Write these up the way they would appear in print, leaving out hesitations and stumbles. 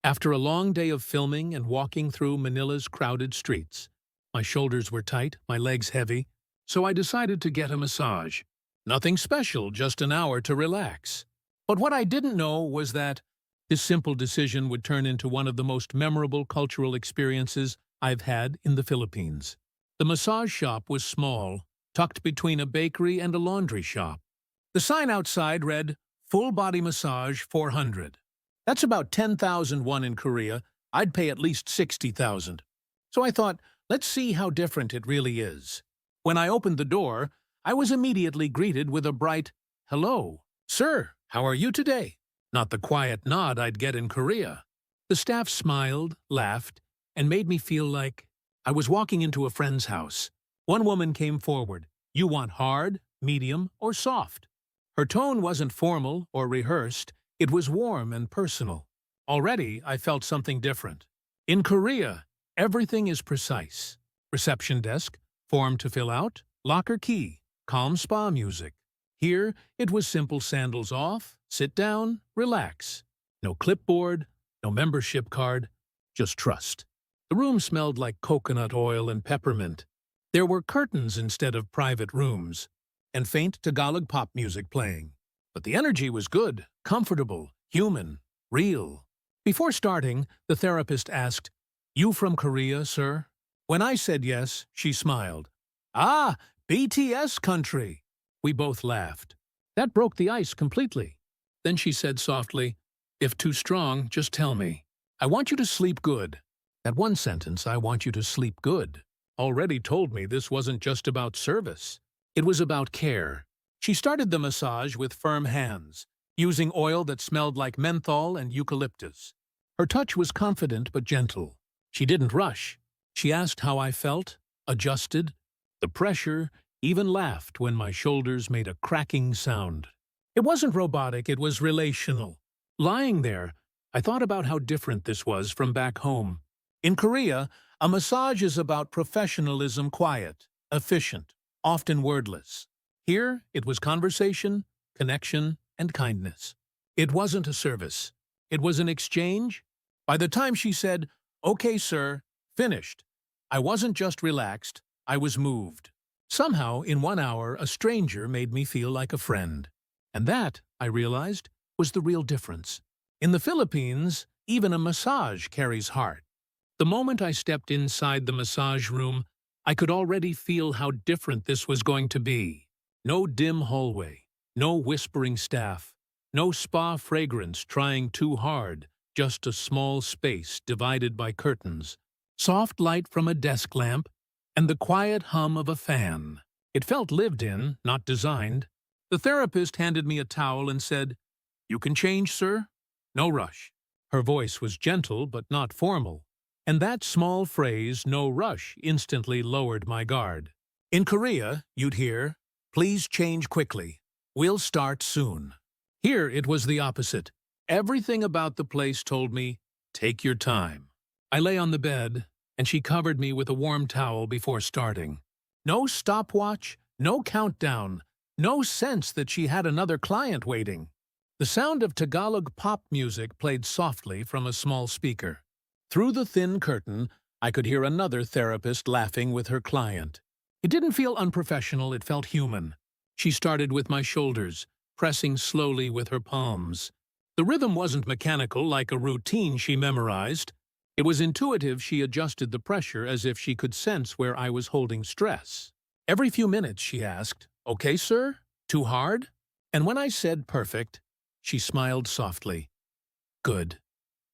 After a long day of filming and walking through Manila's crowded streets, my shoulders were tight, my legs heavy, so I decided to get a massage. Nothing special, just an hour to relax. But what I didn't know was that this simple decision would turn into one of the most memorable cultural experiences I've had in the Philippines. The massage shop was small, tucked between a bakery and a laundry shop. The sign outside read, "Full Body Massage 400. That's about 10,001 in Korea. I'd pay at least 60,000. So I thought, let's see how different it really is. When I opened the door, I was immediately greeted with a bright, "Hello, sir, how are you today?" Not the quiet nod I'd get in Korea. The staff smiled, laughed, and made me feel like I was walking into a friend's house. One woman came forward. "You want hard, medium, or soft?" Her tone wasn't formal or rehearsed. It was warm and personal. Already, I felt something different. In Korea, everything is precise. Reception desk, form to fill out, locker key, calm spa music. Here, it was simple sandals off, sit down, relax. No clipboard, no membership card, just trust. The room smelled like coconut oil and peppermint. There were curtains instead of private rooms, and faint Tagalog pop music playing. But the energy was good, comfortable, human, real. Before starting, the therapist asked, "You from Korea, sir?" When I said yes, she smiled. "Ah, BTS country." We both laughed. That broke the ice completely. Then she said softly, "If too strong, just tell me. I want you to sleep good." That one sentence, "I want you to sleep good," already told me this wasn't just about service. It was about care. She started the massage with firm hands, using oil that smelled like menthol and eucalyptus. Her touch was confident but gentle. She didn't rush. She asked how I felt, adjusted. The pressure, even laughed when my shoulders made a cracking sound. It wasn't robotic, it was relational. Lying there, I thought about how different this was from back home. In Korea, a massage is about professionalism, quiet, efficient, often wordless. Here, it was conversation, connection, and kindness. It wasn't a service. It was an exchange. By the time she said, "Okay, sir," finished, I wasn't just relaxed, I was moved. Somehow, in 1 hour, a stranger made me feel like a friend. And that, I realized, was the real difference. In the Philippines, even a massage carries heart. The moment I stepped inside the massage room, I could already feel how different this was going to be. No dim hallway, no whispering staff, no spa fragrance trying too hard, just a small space divided by curtains, soft light from a desk lamp, and the quiet hum of a fan. It felt lived in, not designed. The therapist handed me a towel and said, "You can change, sir. No rush." Her voice was gentle but not formal, and that small phrase, "no rush," instantly lowered my guard. In Korea, you'd hear, "Please change quickly. We'll start soon." Here it was the opposite. Everything about the place told me, "Take your time." I lay on the bed, and she covered me with a warm towel before starting. No stopwatch, no countdown, no sense that she had another client waiting. The sound of Tagalog pop music played softly from a small speaker. Through the thin curtain, I could hear another therapist laughing with her client. It didn't feel unprofessional, it felt human. She started with my shoulders, pressing slowly with her palms. The rhythm wasn't mechanical like a routine she memorized. It was intuitive. She adjusted the pressure as if she could sense where I was holding stress. Every few minutes she asked, "Okay, sir? Too hard?" And when I said perfect, she smiled softly. "Good.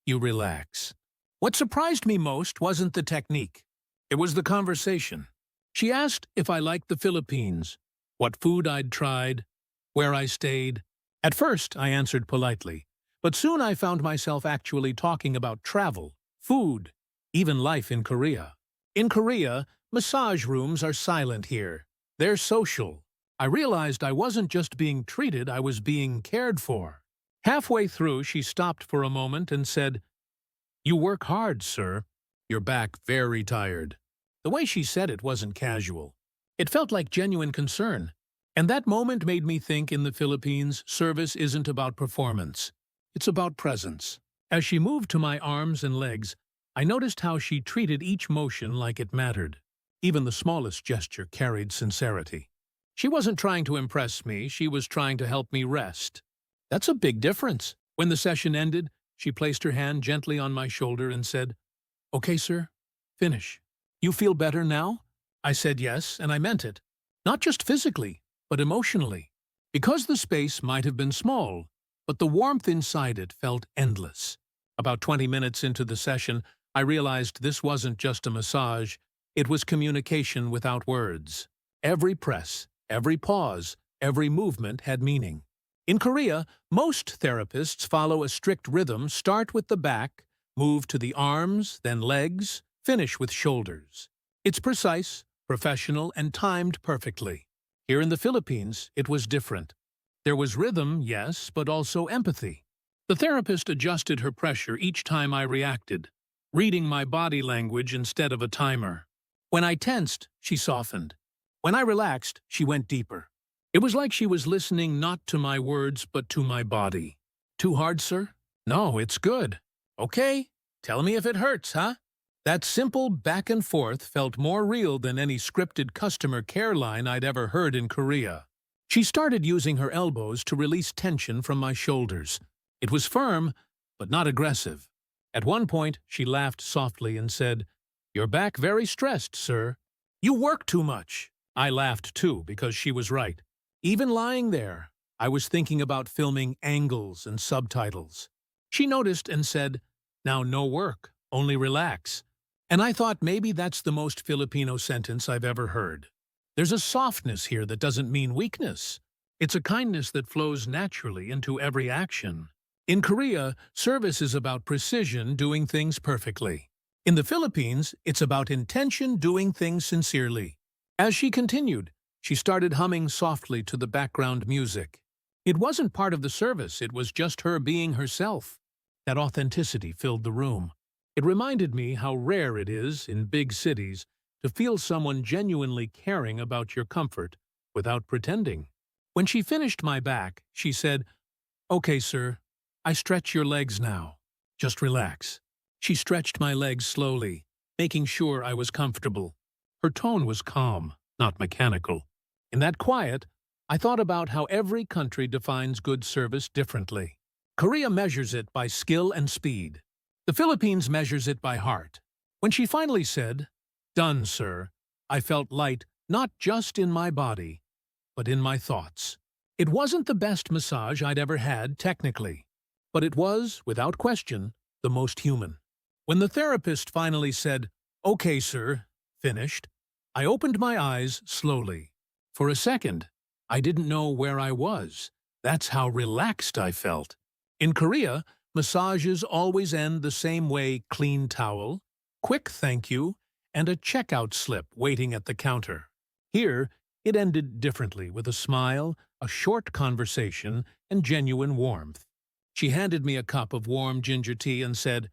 You relax." What surprised me most wasn't the technique. It was the conversation. She asked if I liked the Philippines, what food I'd tried, where I stayed. At first, I answered politely, but soon I found myself actually talking about travel, food, even life in Korea. In Korea, massage rooms are silent here. They're social. I realized I wasn't just being treated, I was being cared for. Halfway through, she stopped for a moment and said, "You work hard, sir. You're back very tired." The way she said it wasn't casual. It felt like genuine concern. And that moment made me think in the Philippines, service isn't about performance. It's about presence. As she moved to my arms and legs, I noticed how she treated each motion like it mattered. Even the smallest gesture carried sincerity. She wasn't trying to impress me, she was trying to help me rest. That's a big difference. When the session ended, she placed her hand gently on my shoulder and said, "Okay, sir, finish. You feel better now?" I said yes, and I meant it. Not just physically, but emotionally. Because the space might have been small, but the warmth inside it felt endless. About 20 minutes into the session, I realized this wasn't just a massage, it was communication without words. Every press, every pause, every movement had meaning. In Korea, most therapists follow a strict rhythm, start with the back, move to the arms, then legs, finish with shoulders. It's precise, professional, and timed perfectly. Here in the Philippines, it was different. There was rhythm, yes, but also empathy. The therapist adjusted her pressure each time I reacted, reading my body language instead of a timer. When I tensed, she softened. When I relaxed, she went deeper. It was like she was listening not to my words, but to my body. "Too hard, sir?" "No, it's good." "Okay, tell me if it hurts, huh?" That simple back and forth felt more real than any scripted customer care line I'd ever heard in Korea. She started using her elbows to release tension from my shoulders. It was firm, but not aggressive. At one point, she laughed softly and said, "You're back very stressed, sir." "You work too much." I laughed too, because she was right. Even lying there, I was thinking about filming angles and subtitles. She noticed and said, "Now no work, only relax." And I thought maybe that's the most Filipino sentence I've ever heard. There's a softness here that doesn't mean weakness. It's a kindness that flows naturally into every action. In Korea, service is about precision, doing things perfectly. In the Philippines, it's about intention, doing things sincerely. As she continued, she started humming softly to the background music. It wasn't part of the service, it was just her being herself. That authenticity filled the room. It reminded me how rare it is, in big cities, to feel someone genuinely caring about your comfort without pretending. When she finished my back, she said, "Okay, sir, I stretch your legs now. Just relax." She stretched my legs slowly, making sure I was comfortable. Her tone was calm, not mechanical. In that quiet, I thought about how every country defines good service differently. Korea measures it by skill and speed. The Philippines measures it by heart. When she finally said, "Done, sir," I felt light not just in my body, but in my thoughts. It wasn't the best massage I'd ever had, technically, but it was, without question, the most human. When the therapist finally said, "Okay, sir," finished, I opened my eyes slowly. For a second, I didn't know where I was. That's how relaxed I felt. In Korea, massages always end the same way: clean towel, quick thank you, and a checkout slip waiting at the counter. Here, it ended differently, with a smile, a short conversation, and genuine warmth. She handed me a cup of warm ginger tea and said,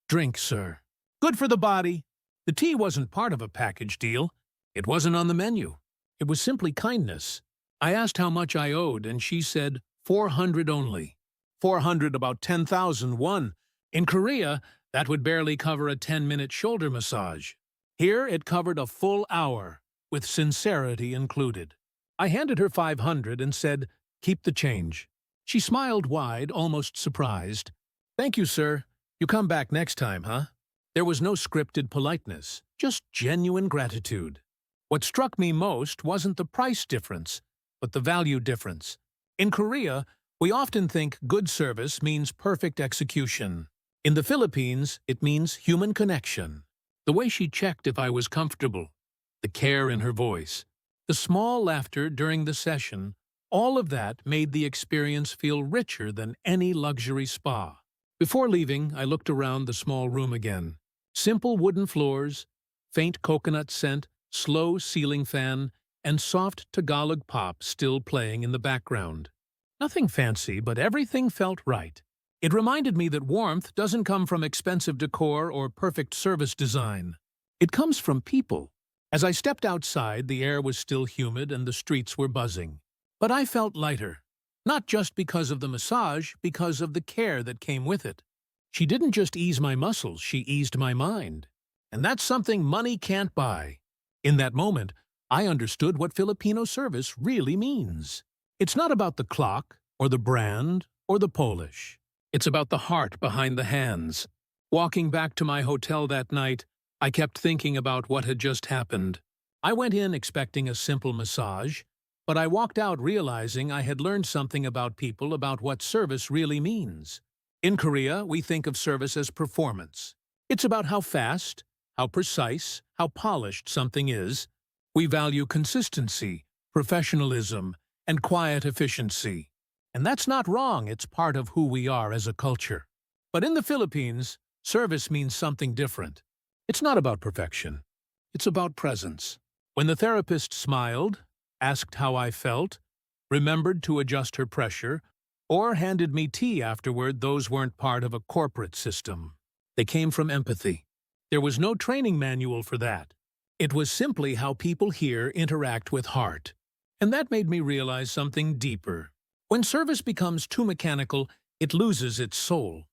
"Drink, sir. Good for the body." The tea wasn't part of a package deal. It wasn't on the menu. It was simply kindness. I asked how much I owed, and she said, 400 only. 400, about 10,001. In Korea, that would barely cover a 10-minute shoulder massage. Here, it covered a full hour, with sincerity included. I handed her 500 and said, "Keep the change." She smiled wide, almost surprised. "Thank you, sir. You come back next time, huh?" There was no scripted politeness, just genuine gratitude. What struck me most wasn't the price difference, but the value difference. In Korea, we often think good service means perfect execution. In the Philippines, it means human connection. The way she checked if I was comfortable, the care in her voice, the small laughter during the session, all of that made the experience feel richer than any luxury spa. Before leaving, I looked around the small room again. Simple wooden floors, faint coconut scent, slow ceiling fan, and soft Tagalog pop still playing in the background. Nothing fancy, but everything felt right. It reminded me that warmth doesn't come from expensive decor or perfect service design. It comes from people. As I stepped outside, the air was still humid and the streets were buzzing. But I felt lighter. Not just because of the massage, because of the care that came with it. She didn't just ease my muscles, she eased my mind. And that's something money can't buy. In that moment, I understood what Filipino service really means. It's not about the clock, or the brand, or the polish. It's about the heart behind the hands. Walking back to my hotel that night, I kept thinking about what had just happened. I went in expecting a simple massage, but I walked out realizing I had learned something about people, about what service really means. In Korea, we think of service as performance. It's about how fast, how precise, how polished something is. We value consistency, professionalism, and quiet efficiency. And that's not wrong, it's part of who we are as a culture. But in the Philippines, service means something different. It's not about perfection. It's about presence. When the therapist smiled, asked how I felt, remembered to adjust her pressure, or handed me tea afterward, those weren't part of a corporate system. They came from empathy. There was no training manual for that. It was simply how people here interact with heart. And that made me realize something deeper. When service becomes too mechanical, it loses its soul.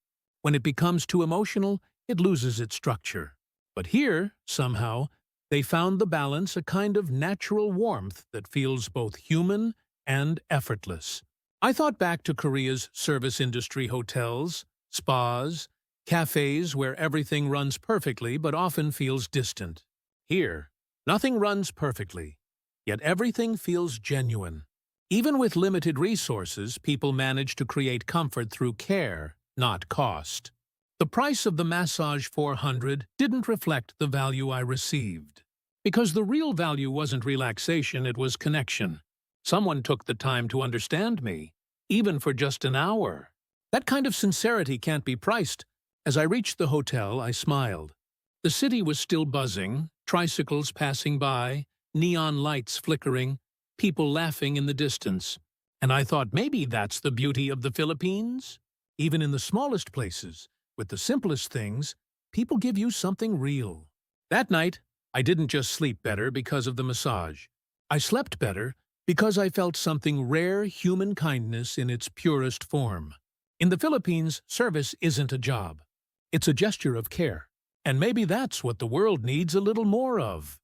When it becomes too emotional, it loses its structure. But here, somehow, they found the balance, a kind of natural warmth that feels both human and effortless. I thought back to Korea's service industry, hotels, spas, cafes where everything runs perfectly but often feels distant. Here, nothing runs perfectly, yet everything feels genuine. Even with limited resources, people manage to create comfort through care, not cost. The price of the massage 400 didn't reflect the value I received. Because the real value wasn't relaxation, it was connection. Someone took the time to understand me, even for just an hour. That kind of sincerity can't be priced. As I reached the hotel, I smiled. The city was still buzzing, tricycles passing by, neon lights flickering, people laughing in the distance. And I thought maybe that's the beauty of the Philippines. Even in the smallest places, with the simplest things, people give you something real. That night, I didn't just sleep better because of the massage. I slept better because I felt something rare, human kindness in its purest form. In the Philippines, service isn't a job. It's a gesture of care. And maybe that's what the world needs a little more of.